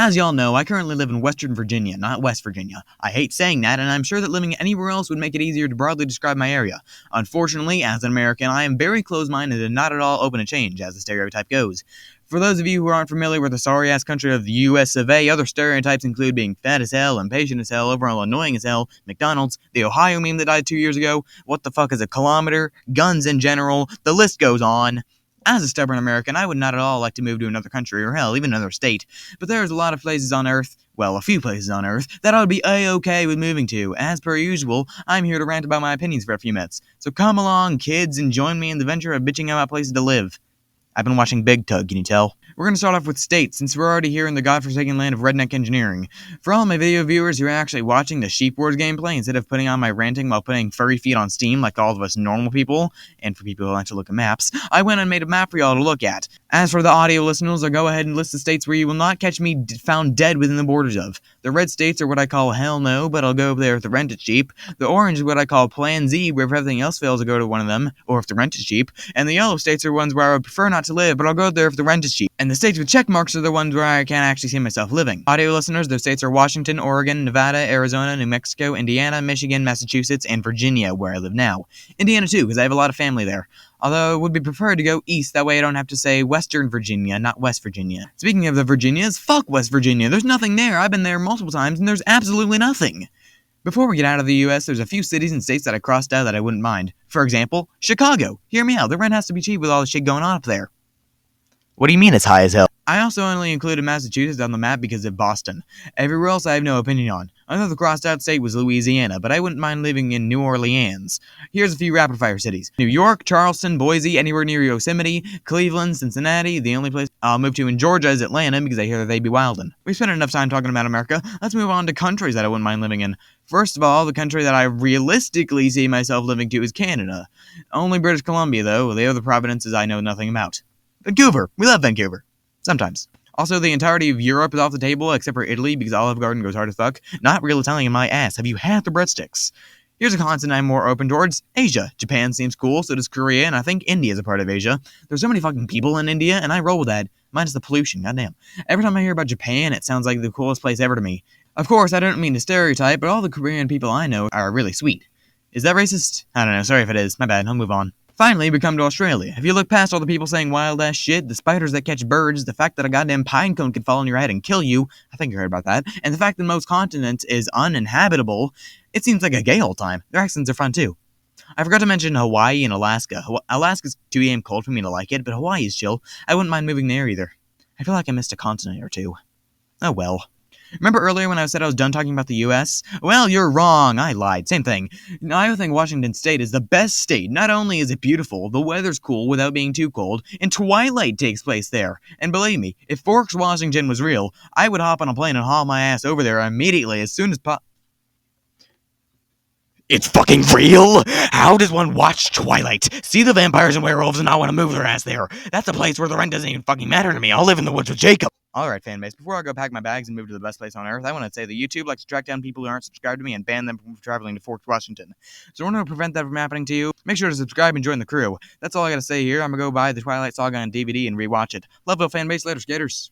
As y'all know, I currently live in Western Virginia, not West Virginia. I hate saying that, and I'm sure that living anywhere else would make it easier to broadly describe my area. Unfortunately, as an American, I am very close-minded and not at all open to change, as the stereotype goes. For those of you who aren't familiar with the sorry-ass country of the US of A, other stereotypes include being fat as hell, impatient as hell, overall annoying as hell, McDonald's, the Ohio meme that died 2 years ago, what the fuck is a kilometer, guns in general, the list goes on. As a stubborn American, I would not at all like to move to another country, or hell, even another state, but there's a lot of places on Earth, well, a few places on Earth, that I would be A-okay with moving to. As per usual, I'm here to rant about my opinions for a few minutes. So come along, kids, and join me in the venture of bitching about places to live. I've been watching Big Tug, can you tell? We're going to start off with states, since we're already here in the godforsaken land of redneck engineering. For all my video viewers who are actually watching the Sheep Wars gameplay instead of putting on my ranting while putting furry feet on Steam like all of us normal people, and for people who like to look at maps, I went and made a map for y'all to look at. As for the audio listeners, I'll go ahead and list the states where you will not catch me found dead within the borders of. The red states are what I call hell no, but I'll go over there if the rent is cheap. The orange is what I call plan Z, where if everything else fails, I'll go to one of them, or if the rent is cheap. And the yellow states are ones where I would prefer not to live, but I'll go there if the rent is cheap. And the states with check marks are the ones where I can't actually see myself living. Audio listeners, those states are Washington, Oregon, Nevada, Arizona, New Mexico, Indiana, Michigan, Massachusetts, and Virginia, where I live now. Indiana too, because I have a lot of family there. Although it would be preferred to go east, that way I don't have to say Western Virginia, not West Virginia. Speaking of the Virginias, fuck West Virginia, there's nothing there. I've been there multiple times, and there's absolutely nothing. Before we get out of the US, there's a few cities and states that I crossed out that I wouldn't mind. For example, Chicago. Hear me out, the rent has to be cheap with all the shit going on up there. What do you mean it's high as hell? I also only included Massachusetts on the map because of Boston. Everywhere else I have no opinion on. Another crossed out state was Louisiana, but I wouldn't mind living in New Orleans. Here's a few rapid fire cities. New York, Charleston, Boise, anywhere near Yosemite, Cleveland, Cincinnati. The only place I'll move to in Georgia is Atlanta because I hear that they be wildin'. We've spent enough time talking about America. Let's move on to countries that I wouldn't mind living in. First of all, the country that I realistically see myself living to is Canada. Only British Columbia, though. The other provinces I know nothing about. Vancouver. We love Vancouver. Sometimes. Also, the entirety of Europe is off the table, except for Italy, because Olive Garden goes hard as fuck. Not real Italian in my ass. Have you had the breadsticks? Here's a continent I'm more open towards. Asia. Japan seems cool, so does Korea, and I think India is a part of Asia. There's so many fucking people in India, and I roll with that. Minus the pollution, goddamn. Every time I hear about Japan, it sounds like the coolest place ever to me. Of course, I don't mean to stereotype, but all the Korean people I know are really sweet. Is that racist? I don't know, sorry if it is. My bad, I'll move on. Finally, we come to Australia. If you look past all the people saying wild-ass shit, the spiders that catch birds, the fact that a goddamn pine cone could fall on your head and kill you, I think you heard about that, and the fact that most continents is uninhabitable, it seems like a gay old time. Their accents are fun too. I forgot to mention Hawaii and Alaska. Alaska's too damn cold for me to like it, but Hawaii is chill. I wouldn't mind moving there either. I feel like I missed a continent or two. Oh well. Remember earlier when I said I was done talking about the US? Well, you're wrong. I lied. Same thing. I think Washington State is the best state. Not only is it beautiful, the weather's cool without being too cold, and Twilight takes place there. And believe me, if Forks, Washington was real, I would hop on a plane and haul my ass over there immediately as soon as It's fucking real? How does one watch Twilight, see the vampires and werewolves, and not want to move their ass there? That's a place where the rent doesn't even fucking matter to me. I'll live in the woods with Jacob. Alright, fanbase, before I go pack my bags and move to the best place on Earth, I want to say that YouTube likes to track down people who aren't subscribed to me and ban them from traveling to Forks, Washington. So in order to prevent that from happening to you, make sure to subscribe and join the crew. That's all I gotta say here. I'm gonna go buy the Twilight Saga on DVD and rewatch it. Love you, fanbase. Later, skaters.